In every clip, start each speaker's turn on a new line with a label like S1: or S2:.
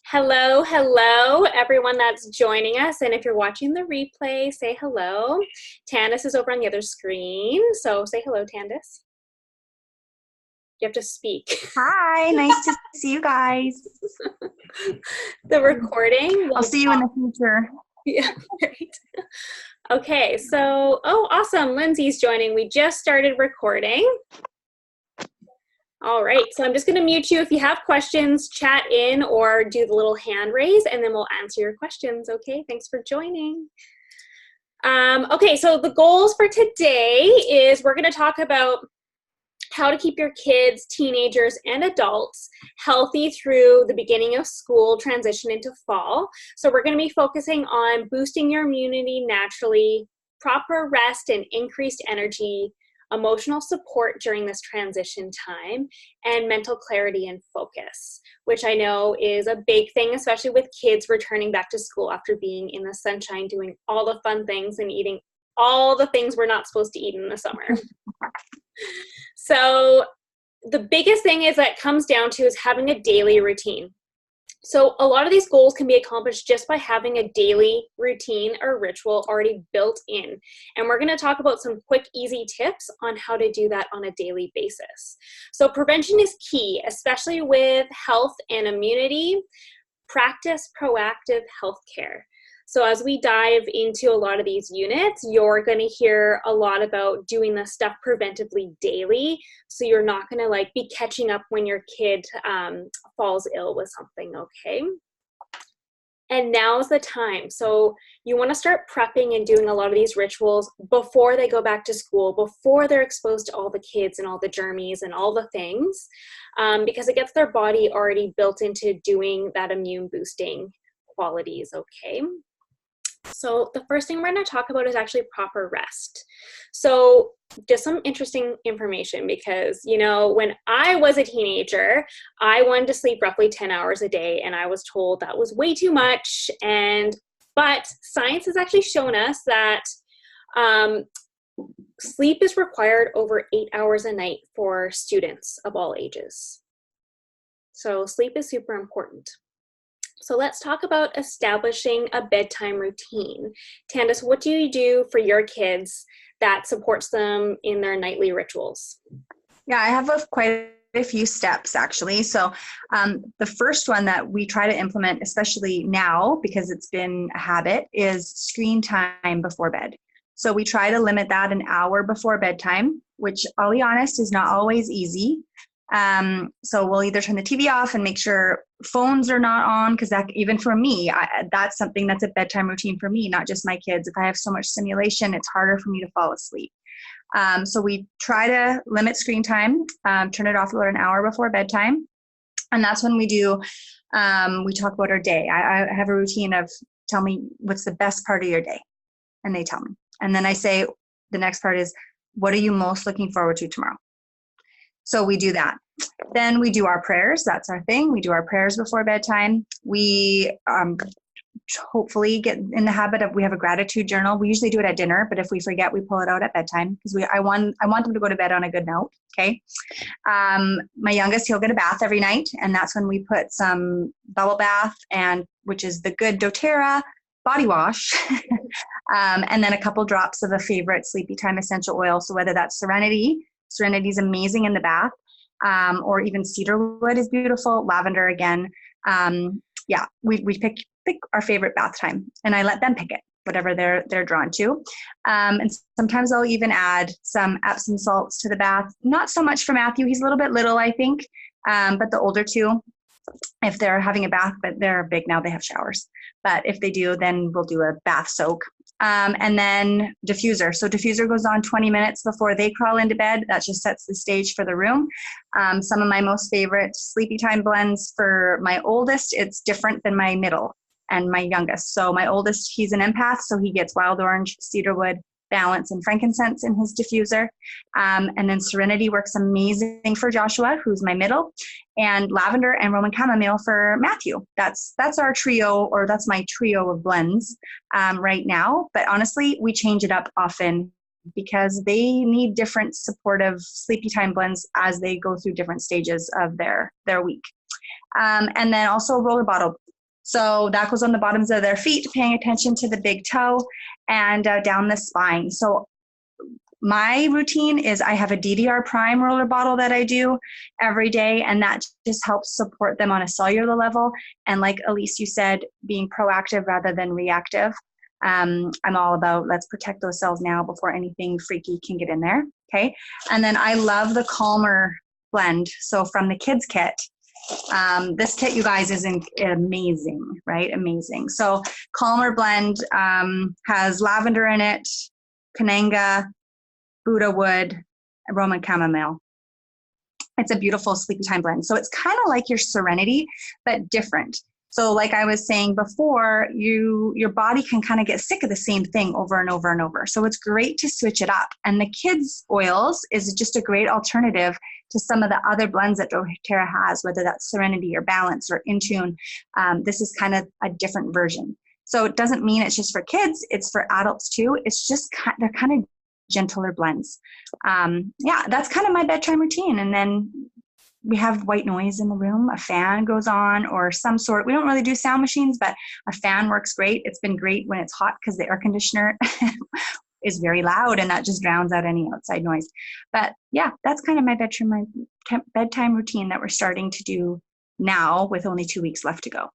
S1: Hello, hello, everyone that's joining us. And if you're watching the replay, say hello. Tandice is over on the other screen. So say hello, Tandice. You have to speak.
S2: Hi, nice to see you guys.
S1: The recording.
S2: I'll see you in the future.
S1: Yeah, right. Okay, so, awesome. Lindsay's joining. We just started recording. All right, so I'm just going to mute you. If you have questions, chat in or do the little hand raise, and then we'll answer your questions. Okay, thanks for joining. Okay, so the goals for today is we're going to talk about how to keep your kids, teenagers, and adults healthy through the beginning of school, transition into fall. So we're going to be focusing on boosting your immunity naturally, proper rest and increased energy, emotional support during this transition time, and mental clarity and focus, which I know is a big thing, especially with kids returning back to school after being in the sunshine, doing all the fun things and eating all the things we're not supposed to eat in the summer. So the biggest thing is that comes down to is having a daily routine. So a lot of these goals can be accomplished just by having a daily routine or ritual already built in. And we're going to talk about some quick, easy tips on how to do that on a daily basis. So prevention is key, especially with health and immunity. Practice proactive health care. So as we dive into a lot of these units, you're going to hear a lot about doing the stuff preventively daily. So you're not going to be catching up when your kid falls ill with something, okay? And now's the time. So you want to start prepping and doing a lot of these rituals before they go back to school, before they're exposed to all the kids and all the germs and all the things, because it gets their body already built into doing that immune boosting qualities, okay? So the first thing we're going to talk about is actually proper rest. So just some interesting information because, when I was a teenager, I wanted to sleep roughly 10 hours a day, and I was told that was way too much. But science has actually shown us that sleep is required over 8 hours a night for students of all ages. So sleep is super important. So let's talk about establishing a bedtime routine. Tandice, what do you do for your kids that supports them in their nightly rituals?
S2: Yeah, I have quite a few steps actually. So the first one that we try to implement, especially now because it's been a habit, is screen time before bed. So we try to limit that an hour before bedtime, which I'll be honest is not always easy. So we'll either turn the TV off and make sure phones are not on, because that, even for me, that's something that's a bedtime routine for me, not just my kids. If I have so much stimulation, it's harder for me to fall asleep. So we try to limit screen time, turn it off about an hour before bedtime. And that's when we talk about our day. I have a routine of tell me what's the best part of your day. And they tell me. And then I say, the next part is, what are you most looking forward to tomorrow? So we do that. Then we do our prayers. That's our thing. We do our prayers before bedtime. We hopefully get in the habit of, we have a gratitude journal. We usually do it at dinner, but if we forget, we pull it out at bedtime because I want them to go to bed on a good note. Okay. My youngest, he'll get a bath every night, and that's when we put some bubble bath, which is the good doTERRA body wash, and then a couple drops of a favorite Sleepy Time essential oil. So whether that's Serenity is amazing in the bath, or even cedarwood is beautiful. Lavender again. We pick our favorite bath time, and I let them pick it, whatever they're drawn to. And sometimes I'll even add some Epsom salts to the bath. Not so much for Matthew; he's a little bit little, I think. But the older two, if they're having a bath, but they're big now, they have showers. But if they do, then we'll do a bath soak. And then diffuser. So diffuser goes on 20 minutes before they crawl into bed. That just sets the stage for the room. Some of my most favorite Sleepy Time blends for my oldest, it's different than my middle and my youngest. So my oldest, he's an empath, so he gets wild orange, cedarwood, balance, and frankincense in his diffuser. And then Serenity works amazing for Joshua, who's my middle, and lavender and Roman chamomile for Matthew. That's our trio, or that's my trio of blends right now. But honestly, we change it up often because they need different supportive Sleepy Time blends as they go through different stages of their week. And then also roller bottle. So that goes on the bottoms of their feet, paying attention to the big toe and down the spine. So my routine is I have a DDR Prime roller bottle that I do every day, and that just helps support them on a cellular level. And like Elise, you said, being proactive rather than reactive. I'm all about let's protect those cells now before anything freaky can get in there. Okay. And then I love the Calmer blend. So from the kids kit, this kit, you guys, is amazing, right? Amazing. So Calmer blend has lavender in it, Kananga, Buddha wood, Roman chamomile. It's a beautiful sleepy time blend. So it's kind of like your Serenity, but different. So like I was saying before, your body can kind of get sick of the same thing over and over and over. So it's great to switch it up. And the kids' oils is just a great alternative to some of the other blends that doTERRA has, whether that's Serenity or Balance or Intune. This is kind of a different version. So it doesn't mean it's just for kids, it's for adults too. It's just they're kind of gentler blends. Yeah, that's kind of my bedtime routine. And then we have white noise in the room. A fan goes on or some sort. We don't really do sound machines, but a fan works great. It's been great when it's hot because the air conditioner is very loud and that just drowns out any outside noise. But yeah, that's kind of my bedtime routine that we're starting to do now with only 2 weeks left to go.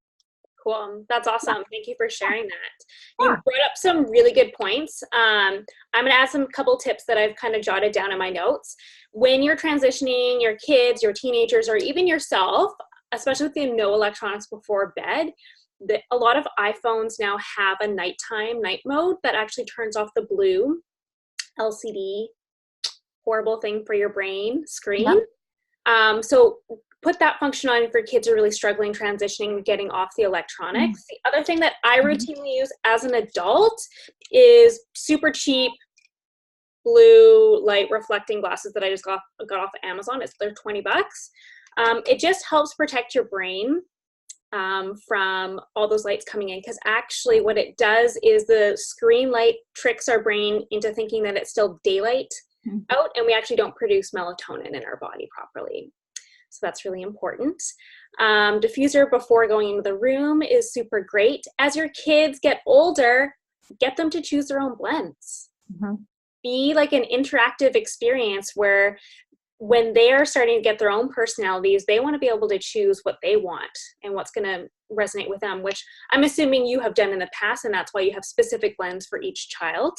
S1: Cool. That's awesome. Thank you for sharing that. You brought up some really good points. I'm going to add some couple tips that I've kind of jotted down in my notes. When you're transitioning your kids, your teenagers, or even yourself, especially with the no electronics before bed, a lot of iPhones now have a nighttime night mode that actually turns off the blue LCD, horrible thing for your brain, screen. Yep. So put that function on if your kids are really struggling transitioning, getting off the electronics. The other thing that I routinely use as an adult is super cheap blue light reflecting glasses that I just got off of Amazon. They're $20. It just helps protect your brain from all those lights coming in, because actually what it does is the screen light tricks our brain into thinking that it's still daylight out, and we actually don't produce melatonin in our body properly. So that's really important. Diffuser before going into the room is super great. As your kids get older, get them to choose their own blends. Be like an interactive experience where when they're starting to get their own personalities, they want to be able to choose what they want and what's going to resonate with them, which I'm assuming you have done in the past, and that's why you have specific blends for each child.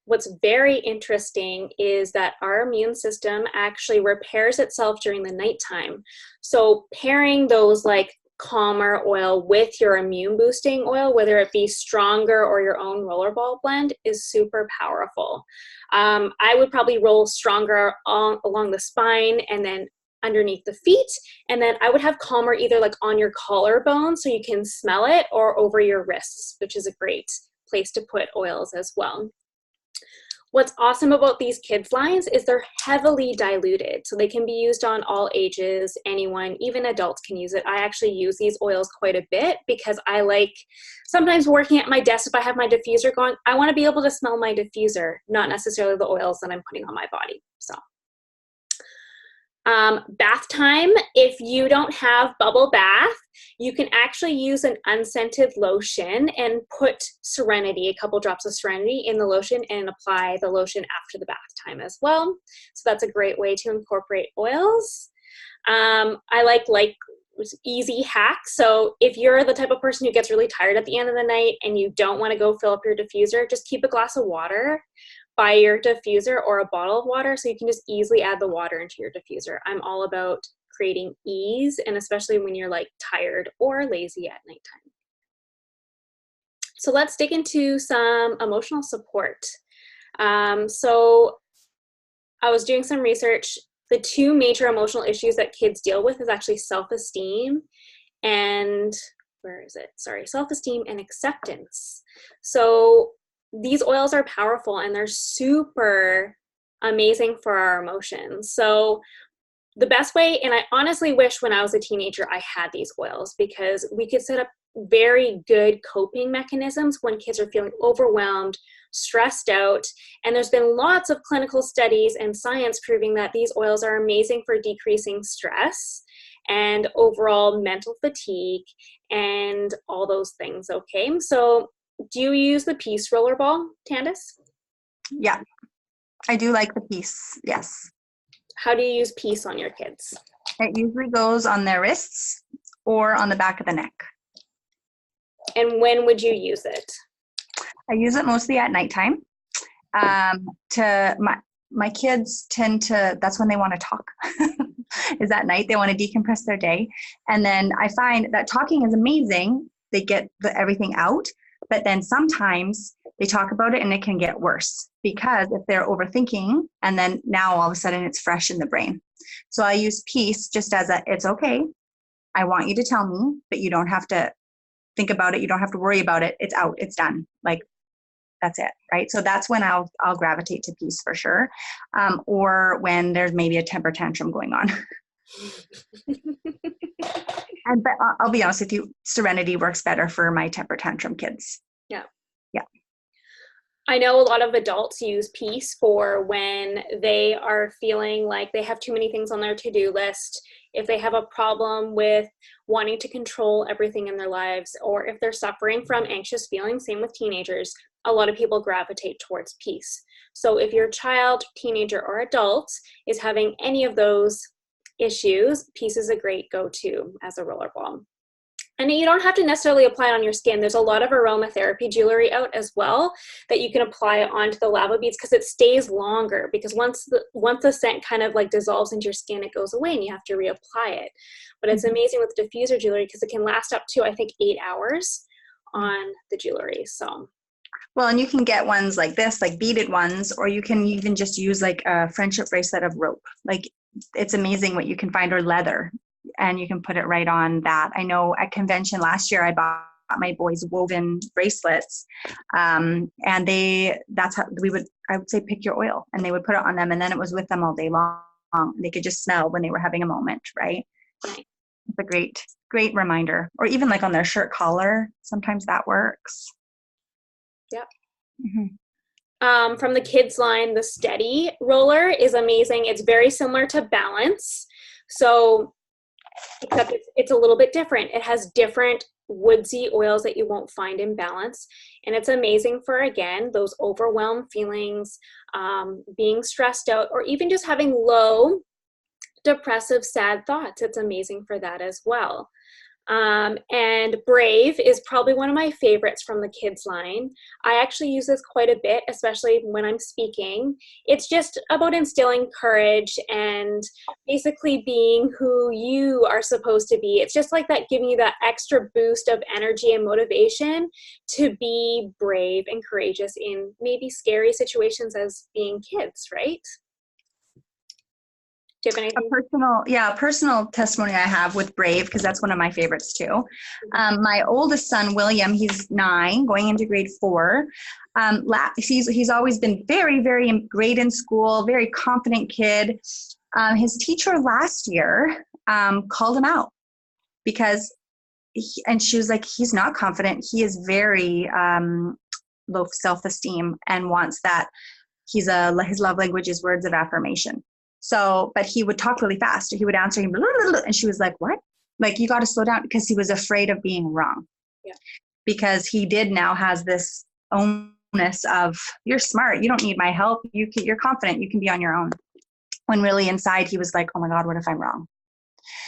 S1: What's very interesting is that our immune system actually repairs itself during the nighttime. So pairing those like Calmer oil with your immune boosting oil, whether it be Stronger or your own rollerball blend, is super powerful. I would probably roll Stronger along the spine and then underneath the feet, and then I would have Calmer either like on your collarbone so you can smell it, or over your wrists, which is a great place to put oils as well. What's awesome about these kids lines is they're heavily diluted, so they can be used on all ages. Anyone, even adults, can use it. I actually use these oils quite a bit because I like sometimes working at my desk, if I have my diffuser going, I want to be able to smell my diffuser, not necessarily the oils that I'm putting on my body. So bath time, if you don't have bubble bath, you can actually use an unscented lotion and put Serenity, a couple drops of Serenity in the lotion, and apply the lotion after the bath time as well. So that's a great way to incorporate oils. I like easy hacks. So if you're the type of person who gets really tired at the end of the night and you don't want to go fill up your diffuser, just keep a glass of water by your diffuser or a bottle of water, so you can just easily add the water into your diffuser. I'm all about creating ease, and especially when you're like tired or lazy at nighttime. So let's dig into some emotional support. So I was doing some research. The two major emotional issues that kids deal with is actually self-esteem and, self-esteem and acceptance. So these oils are powerful and they're super amazing for our emotions. So the best way, and I honestly wish when I was a teenager I had these oils, because we could set up very good coping mechanisms when kids are feeling overwhelmed, stressed out. And there's been lots of clinical studies and science proving that these oils are amazing for decreasing stress and overall mental fatigue and all those things. Okay, so do you use the Peace Rollerball, Tandice?
S2: Yeah, I do like the Peace. Yes.
S1: How do you use Peace on your kids?
S2: It usually goes on their wrists or on the back of the neck.
S1: And when would you use it?
S2: I use it mostly at nighttime. My kids tend to, that's when they want to talk, is at night. They want to decompress their day. And then I find that talking is amazing. They get everything out, but then sometimes they talk about it and it can get worse because if they're overthinking and then now all of a sudden it's fresh in the brain. So I use Peace just as it's okay. I want you to tell me, but you don't have to think about it. You don't have to worry about it. It's out. It's done. Like, that's it, right? So that's when I'll gravitate to Peace for sure. Or when there's maybe a temper tantrum going on. But I'll be honest with you, Serenity works better for my temper tantrum kids.
S1: Yeah.
S2: Yeah.
S1: I know a lot of adults use Peace for when they are feeling like they have too many things on their to-do list, if they have a problem with wanting to control everything in their lives, or if they're suffering from anxious feelings, same with teenagers, a lot of people gravitate towards Peace. So if your child, teenager, or adult is having any of those issues, Peace is a great go-to as a rollerball. And you don't have to necessarily apply it on your skin. There's a lot of aromatherapy jewelry out as well that you can apply onto the lava beads because it stays longer, because once the scent kind of like dissolves into your skin, it goes away and you have to reapply it. But it's amazing with diffuser jewelry because it can last up to, I think, 8 hours on the jewelry. So.
S2: Well, and you can get ones like this, like beaded ones, or you can even just use like a friendship bracelet of rope. Like, it's amazing what you can find, or leather, and you can put it right on that. I know at convention last year, I bought my boys woven bracelets, and that's how I would say, pick your oil, and they would put it on them, and then it was with them all day long. They could just smell when they were having a moment, right?
S1: Right.
S2: It's a great reminder. Or even like on their shirt collar, sometimes that works.
S1: Yep.
S2: Mm-hmm.
S1: From the kids line, the Steady roller is amazing. It's very similar to Balance. So, except it's a little bit different. It has different woodsy oils that you won't find in Balance. And it's amazing for, again, those overwhelmed feelings, being stressed out, or even just having low, depressive, sad thoughts. It's amazing for that as well. And Brave is probably one of my favorites from the kids line. I actually use this quite a bit, especially when I'm speaking. It's just about instilling courage and basically being who you are supposed to be. It's just like that, giving you that extra boost of energy and motivation to be brave and courageous in maybe scary situations as being kids, right? Do you have anything?
S2: A personal testimony I have with Brave, because that's one of my favorites too. My oldest son, William, he's 9, going into grade 4. He's always been very, very great in school, very confident kid. His teacher last year called him out because, and she was like, he's not confident. He is very low self-esteem and wants that. His love language is words of affirmation. So, but he would talk really fast. He would answer him, blah, blah, blah, and she was like, what? Like, you got to slow down, because he was afraid of being wrong.
S1: Yeah.
S2: Because he has this onus of, you're smart. You don't need my help. You're confident. You can be on your own. When really inside he was like, oh my God, what if I'm wrong?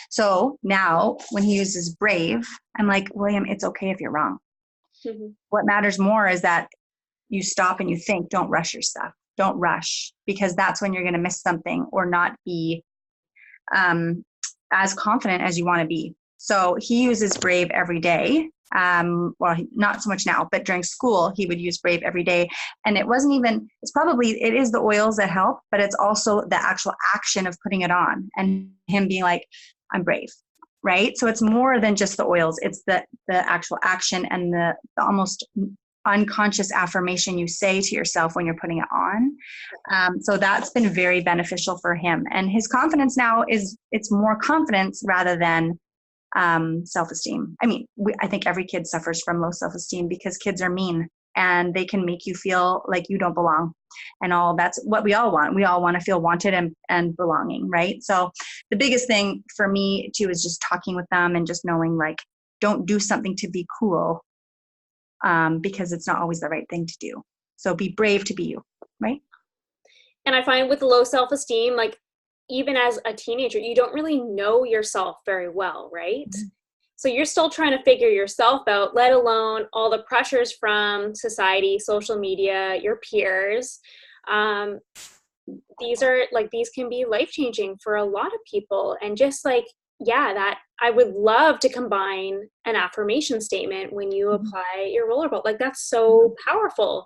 S2: So now when he uses Brave, I'm like, William, it's okay if you're wrong. Mm-hmm. What matters more is that you stop and you think. Don't rush your stuff. Don't rush, because that's when you're going to miss something or not be as confident as you want to be. So he uses Brave every day. Well, not so much now, but during school, he would use Brave every day. And it is the oils that help, but it's also the actual action of putting it on and him being like, I'm brave, right? So it's more than just the oils. It's the actual action and the almost unconscious affirmation you say to yourself when you're putting it on. So that's been very beneficial for him. And his confidence now it's more confidence rather than self-esteem. I mean, I think every kid suffers from low self-esteem because kids are mean and they can make you feel like you don't belong. And all that's what we all want. We all want to feel wanted and belonging, right? So the biggest thing for me too is just talking with them and just knowing, like, don't do something to be cool, because it's not always the right thing to do. So be brave to be you, right?
S1: And I find with low self-esteem, like even as a teenager, you don't really know yourself very well, right? Mm-hmm. So you're still trying to figure yourself out, let alone all the pressures from society, social media, your peers. These can be life-changing for a lot of people. And just like, yeah, that I would love to combine an affirmation statement when you apply your roller ball. Like, that's so powerful.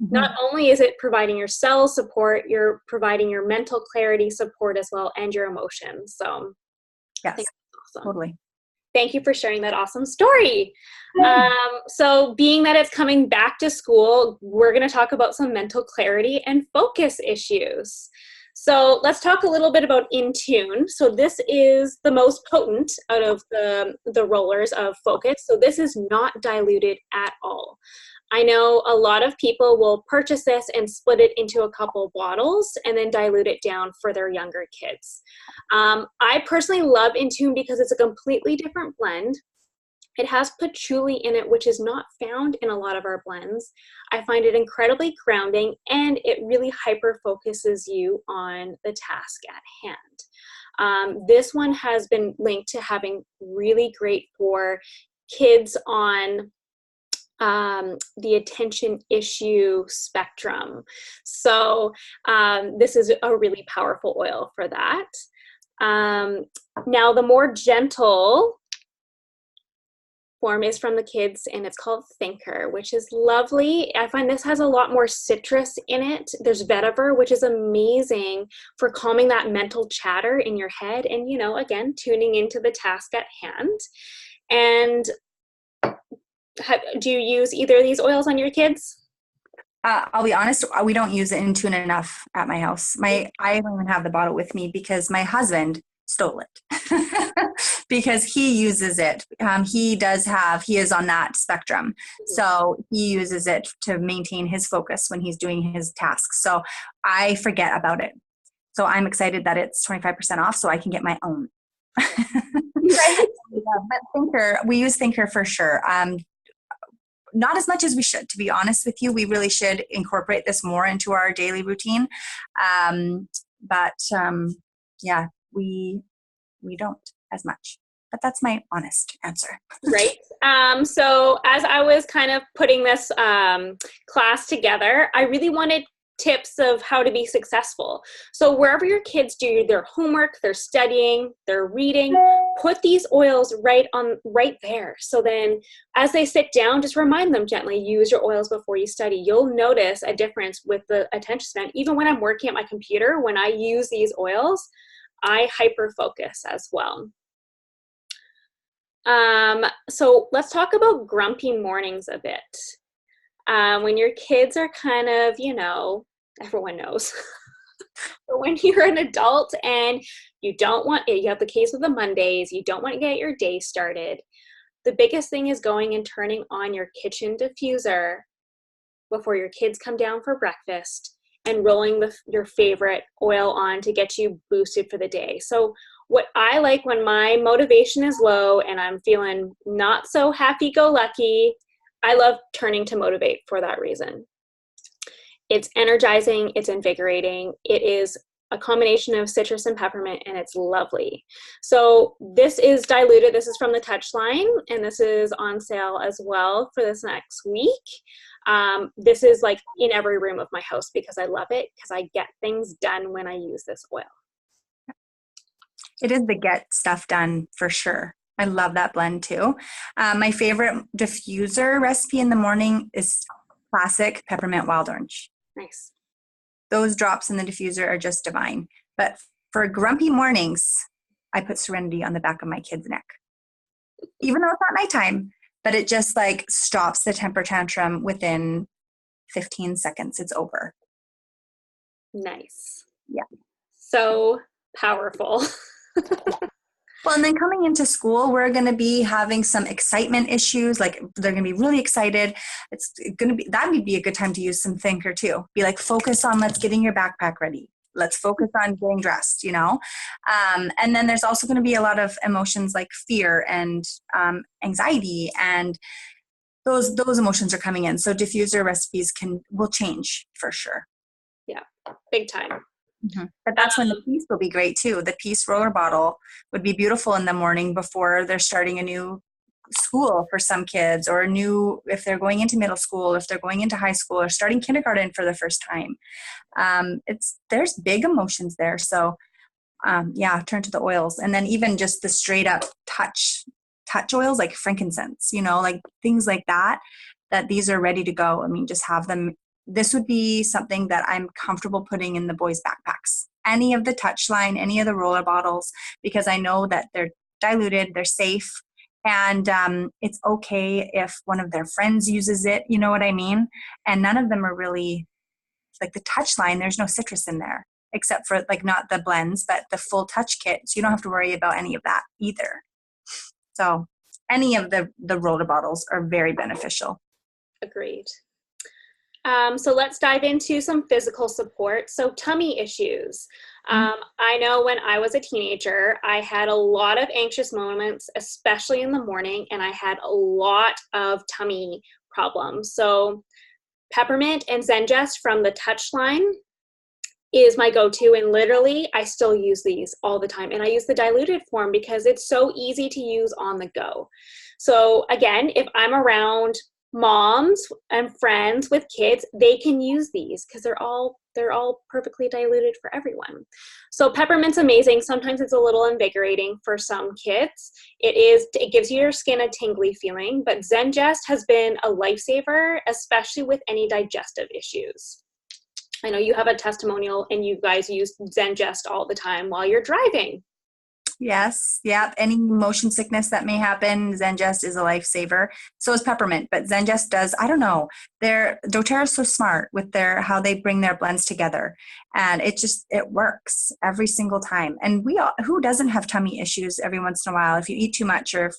S1: Mm-hmm. Not only is it providing your cell support, you're providing your mental clarity support as well, and your emotions. So
S2: yes, I think that's awesome. Totally.
S1: Thank you for sharing that awesome story. So being that it's coming back to school, we're going to talk about some mental clarity and focus issues. So let's talk a little bit about In Tune. So this is the most potent out of the rollers of focus. So this is not diluted at all. I know a lot of people will purchase this and split it into a couple bottles and then dilute it down for their younger kids. I personally love In Tune because it's a completely different blend. It has patchouli in it, which is not found in a lot of our blends. I find it incredibly grounding, and it really hyper-focuses you on the task at hand. This one has been linked to having really great for kids on the attention issue spectrum. So this is a really powerful oil for that. Now the more gentle form is from the kids, and it's called Thinker, which is lovely. I find this has a lot more citrus in it. There's vetiver, which is amazing for calming that mental chatter in your head and, you know, again, tuning into the task at hand. And do you use either of these oils on your kids?
S2: I'll be honest, we don't use In Tune enough at my house. I don't even have the bottle with me because my husband stole it because he uses it. He is on that spectrum. So he uses it to maintain his focus when he's doing his tasks. So I forget about it. So I'm excited that it's 25% off so I can get my own. Right. But Thinker, we use Thinker for sure. Not as much as we should, to be honest with you. We really should incorporate this more into our daily routine. Yeah, we don't as much. But that's my honest answer.
S1: Right. So as I was kind of putting this class together, I really wanted tips of how to be successful. So wherever your kids do their homework, they're studying, they're reading, put these oils right there. So then as they sit down, just remind them gently, use your oils before you study. You'll notice a difference with the attention span. Even when I'm working at my computer, when I use these oils, I hyper focus as well. So let's talk about grumpy mornings a bit. When your kids are kind of, you know, everyone knows. But when you're an adult and you have the case with the Mondays, you don't want to get your day started. The biggest thing is going and turning on your kitchen diffuser before your kids come down for breakfast and rolling your favorite oil on to get you boosted for the day. So what I like when my motivation is low and I'm feeling not so happy-go-lucky, I love turning to Motivate for that reason. It's energizing, it's invigorating, it is a combination of citrus and peppermint, and it's lovely. So this is diluted, this is from the Touchline, and this is on sale as well for this next week. This is like in every room of my house because I love it, because I get things done when I use this oil.
S2: It is the get stuff done for sure. I love that blend too. My favorite diffuser recipe in the morning is classic peppermint wild orange.
S1: Nice.
S2: Those drops in the diffuser are just divine. But for grumpy mornings, I put Serenity on the back of my kid's neck. Even though it's not nighttime, but it just like stops the temper tantrum within 15 seconds. It's over.
S1: Nice.
S2: Yeah.
S1: So powerful.
S2: Well, and then coming into school, we're going to be having some excitement issues. Like they're going to be really excited. It's going to be, that would be a good time to use some thinker too. Be like, focus on, let's getting your backpack ready. Let's focus on getting dressed, And then there's also going to be a lot of emotions like fear and anxiety, and those emotions are coming in. So diffuser recipes will change for sure.
S1: Yeah, big time.
S2: Mm-hmm. But that's when the peace will be great too. The peace roller bottle would be beautiful in the morning before they're starting a new school for some kids, or if they're going into middle school, if they're going into high school, or starting kindergarten for the first time. There's big emotions there. So turn to the oils, and then even just the straight up touch oils like frankincense, like things like that these are ready to go. I mean, just have them. This would be something that I'm comfortable putting in the boys' backpacks. Any of the touch line, any of the roller bottles, because I know that they're diluted, they're safe, and it's okay if one of their friends uses it, you know what I mean? And none of them are really, like the touch line, there's no citrus in there, except for like not the blends, but the full touch kit. So you don't have to worry about any of that either. So any of the roller bottles are very beneficial.
S1: Agreed. So let's dive into some physical support. So tummy issues. I know when I was a teenager, I had a lot of anxious moments, especially in the morning, and I had a lot of tummy problems. So peppermint and Zengest from the Touch line is my go-to, and literally I still use these all the time, and I use the diluted form because it's so easy to use on the go. So again, if I'm around moms and friends with kids, they can use these because they're all perfectly diluted for everyone. So peppermint's amazing. Sometimes it's a little invigorating for some kids. It gives your skin a tingly feeling, but Zengest has been a lifesaver, especially with any digestive issues. I know you have a testimonial and you guys use Zengest all the time while you're driving.
S2: Yes. Yeah. Any motion sickness that may happen, Zengest is a lifesaver. So is peppermint, but Zengest does, I don't know, doTERRA is so smart with how they bring their blends together, and it works every single time. And who doesn't have tummy issues every once in a while? If you eat too much, or if,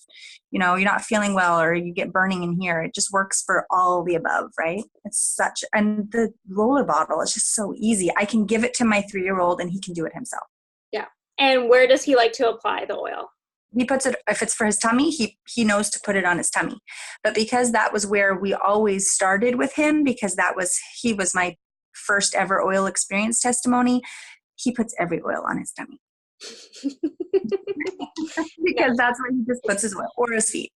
S2: you're not feeling well, or you get burning in here, it just works for all the above, right? And the roller bottle is just so easy. I can give it to my 3-year-old and he can do it himself.
S1: Yeah. And where does he like to apply the oil?
S2: He puts it, if it's for his tummy, he knows to put it on his tummy. But because that was where we always started with him, because he was my first ever oil experience testimony, he puts every oil on his tummy. Because that's where he just puts his oil, or his feet.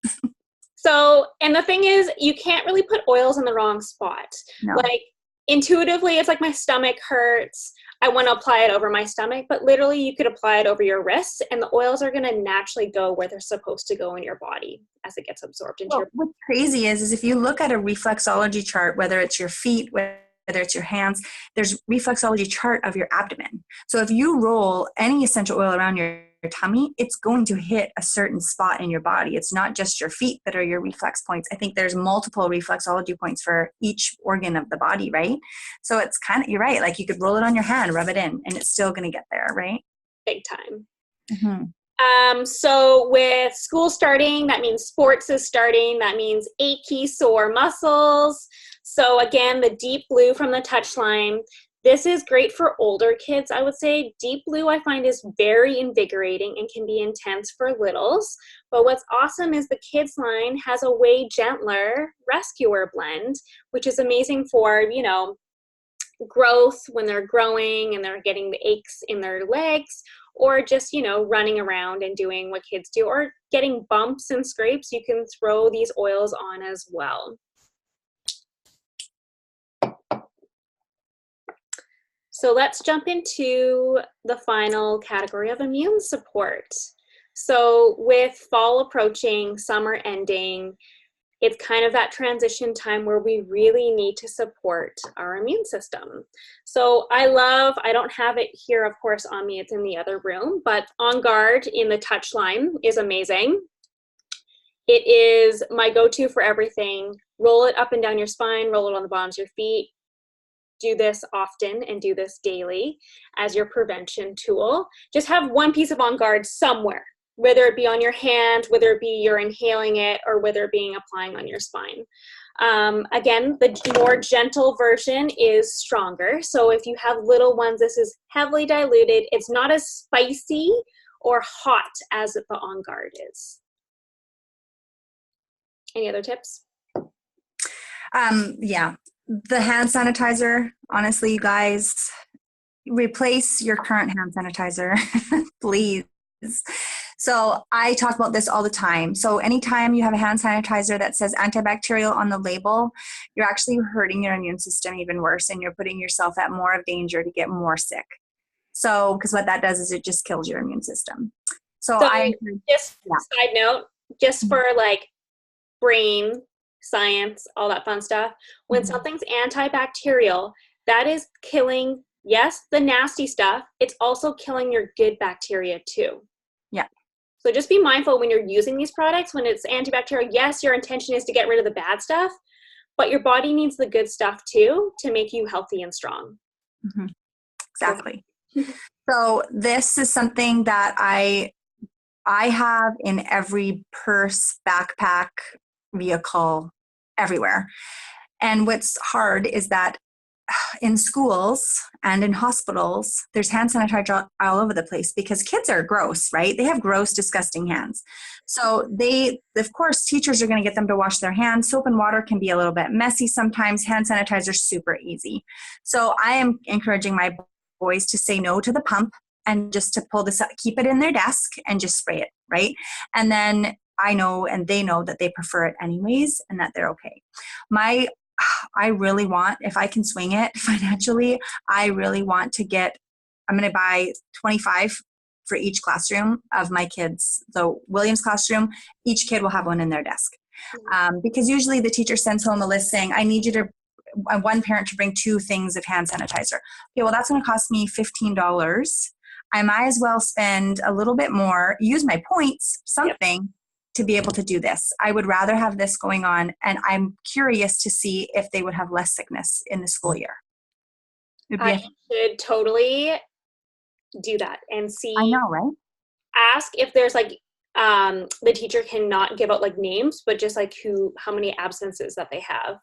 S1: So, and the thing is, you can't really put oils in the wrong spot.
S2: No.
S1: Like intuitively, it's like my stomach hurts, I want to apply it over my stomach, but literally you could apply it over your wrists, and the oils are going to naturally go where they're supposed to go in your body as it gets absorbed into your body.
S2: What's crazy is if you look at a reflexology chart, whether it's your feet, whether it's your hands, there's reflexology chart of your abdomen. So if you roll any essential oil around your tummy, it's going to hit a certain spot in your body. It's not just your feet that are your reflex points. I think there's multiple reflexology points for each organ of the body, right? So it's you're right. Like you could roll it on your hand, rub it in, and it's still going to get there, right?
S1: Big time.
S2: Mm-hmm.
S1: So with school starting, that means sports is starting. That means achy, sore muscles. So again, the deep blue from the Touchline. This is great for older kids, I would say. Deep blue, I find, is very invigorating and can be intense for littles. But what's awesome is the kids line has a way gentler rescuer blend, which is amazing for, growth when they're growing and they're getting the aches in their legs, or just, running around and doing what kids do, or getting bumps and scrapes. You can throw these oils on as well. So let's jump into the final category of immune support. So with fall approaching, summer ending, it's kind of that transition time where we really need to support our immune system. So I don't have it here, of course, on me, it's in the other room, but On Guard in the Touchline is amazing. It is my go-to for everything. Roll it up and down your spine, roll it on the bottoms of your feet. Do this often and do this daily as your prevention tool. Just have one piece of On Guard somewhere. whether it be on your hand, whether it be you're inhaling it, or whether it being applying on your spine. Again, the more gentle version is stronger. So if you have little ones, this is heavily diluted. It's not as spicy or hot as the On Guard is. Any other tips?
S2: Yeah. The hand sanitizer, honestly, you guys, replace your current hand sanitizer, please. So I talk about this all the time. So anytime you have a hand sanitizer that says antibacterial on the label, you're actually hurting your immune system even worse, and you're putting yourself at more of danger to get more sick. So, because what that does is it just kills your immune system. So
S1: just side note, just for like brain science, all that fun stuff, when something's antibacterial, that is killing, yes, the nasty stuff. It's also killing your good bacteria too.
S2: Yeah.
S1: So just be mindful when you're using these products, when it's antibacterial, yes, your intention is to get rid of the bad stuff, but your body needs the good stuff too to make you healthy and strong.
S2: Mm-hmm. Exactly. So this is something that I have in every purse, backpack, vehicle, everywhere. And what's hard is that in schools and in hospitals, there's hand sanitizer all over the place because kids are gross, right? They have gross, disgusting hands. So of course, teachers are going to get them to wash their hands. Soap and water can be a little bit messy sometimes. Hand sanitizer is super easy. So I am encouraging my boys to say no to the pump and just to pull this up, keep it in their desk and just spray it, right? And then I know and they know that they prefer it anyways and that they're okay. I really want, if I can swing it financially, I really want to I'm going to buy 25 for each classroom of my kids. So Williams classroom, each kid will have one in their desk. Because usually the teacher sends home a list saying, I need you to, one parent to bring 2 things of hand sanitizer. Okay, well, that's going to cost me $15. I might as well spend a little bit more, use my points, something, to be able to do this. I would rather have this going on, and I'm curious to see if they would have less sickness in the school year.
S1: I should totally do that and see.
S2: I know, right?
S1: Ask if there's like, the teacher cannot give out like names, but just like how many absences that they have.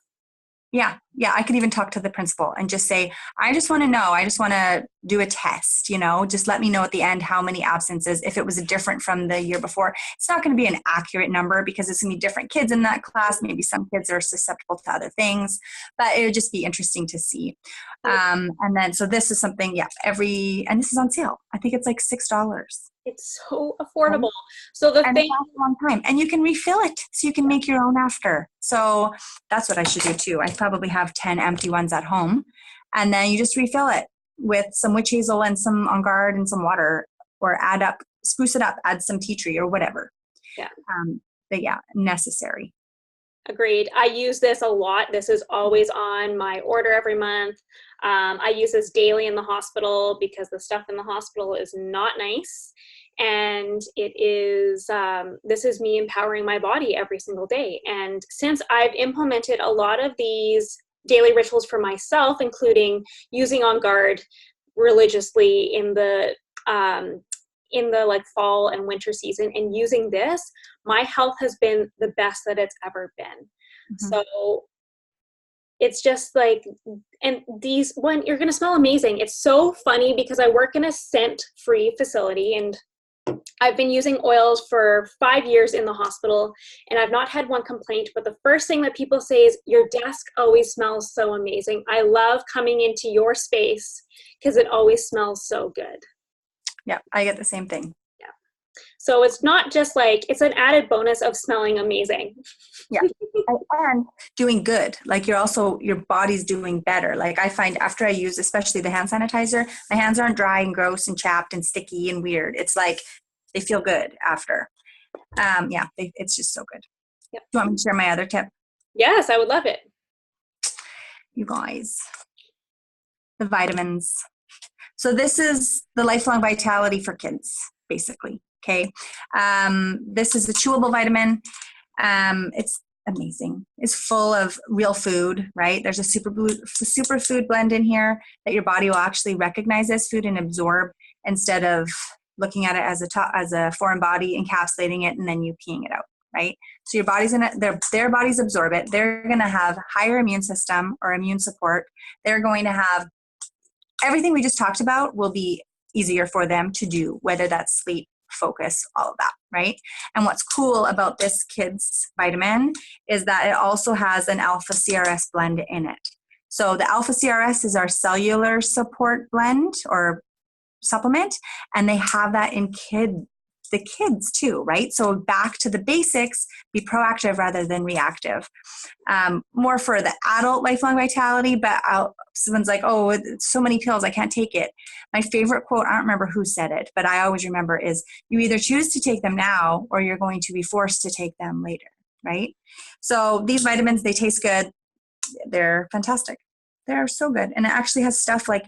S2: Yeah. I could even talk to the principal and just say, I just want to know. I just want to do a test, just let me know at the end how many absences, if it was different from the year before. It's not going to be an accurate number because it's going to be different kids in that class. Maybe some kids are susceptible to other things, but it would just be interesting to see. And then, so this is something, and this is on sale. I think it's like $6.
S1: It's so affordable. So the thing,
S2: it lasts a long time, and you can refill it, so you can make your own after. So that's what I should do too. I probably have 10 empty ones at home, and then you just refill it with some witch hazel and some On Guard and some water, or spruce it up, add some tea tree or whatever.
S1: Yeah.
S2: But yeah, necessary.
S1: Agreed. I use this a lot. This is always on my order every month. I use this daily in the hospital because the stuff in the hospital is not nice. And it is, this is me empowering my body every single day. And since I've implemented a lot of these daily rituals for myself, including using On Guard religiously in the like fall and winter season, and using this, my health has been the best that it's ever been. Mm-hmm. So it's just like, and you're going to smell amazing. It's so funny because I work in a scent-free facility, and I've been using oils for 5 years in the hospital, and I've not had one complaint. But the first thing that people say is, your desk always smells so amazing. I love coming into your space because it always smells so good.
S2: Yeah, I get the same thing.
S1: Yeah. So it's not just like, it's an added bonus of smelling amazing.
S2: Yeah. And doing good. Like your body's doing better. Like I find after I use, especially the hand sanitizer, my hands aren't dry and gross and chapped and sticky and weird. It's like, they feel good after. It's just so good. Yep. Do you want me to share my other tip?
S1: Yes, I would love it.
S2: You guys, the vitamins. So this is the lifelong vitality for kids, basically. Okay. This is a chewable vitamin. It's amazing. It's full of real food, right? There's a superfood blend in here that your body will actually recognize as food and absorb instead of looking at it as a foreign body, encapsulating it, and then you peeing it out, right? So your body's their bodies absorb it. They're going to have higher immune system or immune support. They're going to have everything we just talked about will be easier for them to do, whether that's sleep, focus, all of that, right? And what's cool about this kids vitamin is that it also has an alpha CRS blend in it. So the alpha CRS is our cellular support blend or supplement, and they have that in the kids too, right? So back to the basics, be proactive rather than reactive. More for the adult lifelong vitality, but someone's like, oh, it's so many pills, I can't take it. My favorite quote, I don't remember who said it, but I always remember is, you either choose to take them now or you're going to be forced to take them later, right? So these vitamins, they taste good. They're fantastic. They're so good. And it actually has stuff like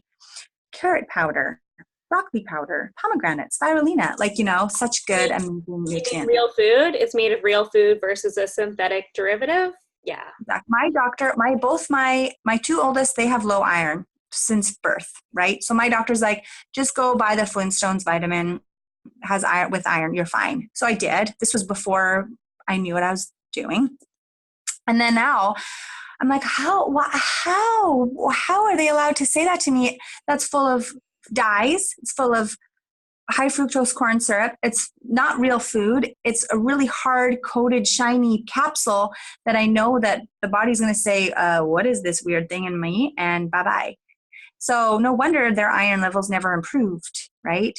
S2: carrot powder, broccoli powder, pomegranate, spirulina, like, such good amazing nutrients.
S1: Real food. It's made of real food versus a synthetic derivative. Yeah.
S2: Exactly. My doctor, both my two oldest, they have low iron since birth, right? So my doctor's like, just go buy the Flintstones vitamin, has iron with iron, you're fine. So I did. This was before I knew what I was doing. And then now I'm like, how are they allowed to say that to me? That's full of dyes. It's full of high fructose corn syrup. It's not real food. It's a really hard coated, shiny capsule that I know that the body's going to say, what is this weird thing in me? And bye-bye. So no wonder their iron levels never improved, right?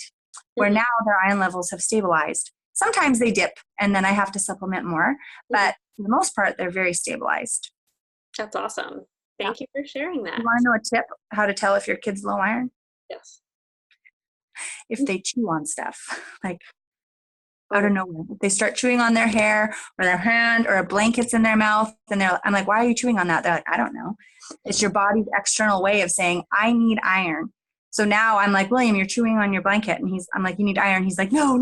S2: Where now their iron levels have stabilized. Sometimes they dip and then I have to supplement more, but for the most part, they're very stabilized.
S1: That's awesome. Thank you for sharing that.
S2: You want to know a tip how to tell if your kid's low iron?
S1: Yes.
S2: If they chew on stuff, like out of nowhere. If they start chewing on their hair or their hand or a blanket's in their mouth, and I'm like, why are you chewing on that? They're like, I don't know. It's your body's external way of saying, I need iron. So now I'm like, William, you're chewing on your blanket. And I'm like, you need iron. He's like, no,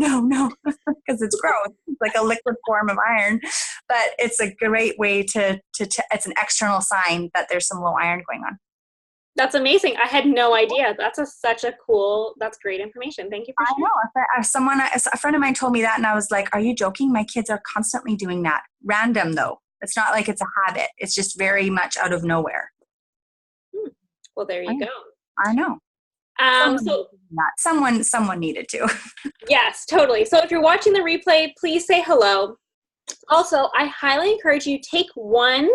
S2: because it's gross. It's like a liquid form of iron. But it's a great way to it's an external sign that there's some low iron going on.
S1: That's amazing. I had no idea. That's that's great information. Thank you for sharing.
S2: I know. A friend of mine told me that, and I was like, are you joking? My kids are constantly doing that. Random, though. It's not like it's a habit. It's just very much out of nowhere.
S1: Well, there you go.
S2: I know. Someone needed to.
S1: Yes, totally. So if you're watching the replay, please say hello. Also, I highly encourage you take one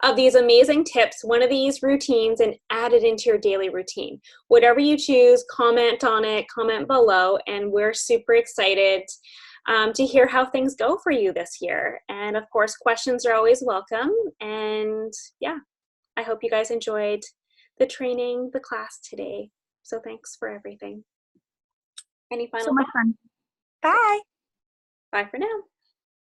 S1: of these amazing tips, one of these routines, and add it into your daily routine. Whatever you choose, comment on it, comment below, and we're super excited to hear how things go for you this year. And of course, questions are always welcome. And yeah, I hope you guys enjoyed the training, the class today. So thanks for everything. Any final thoughts?
S2: Fun. Bye.
S1: Bye for now.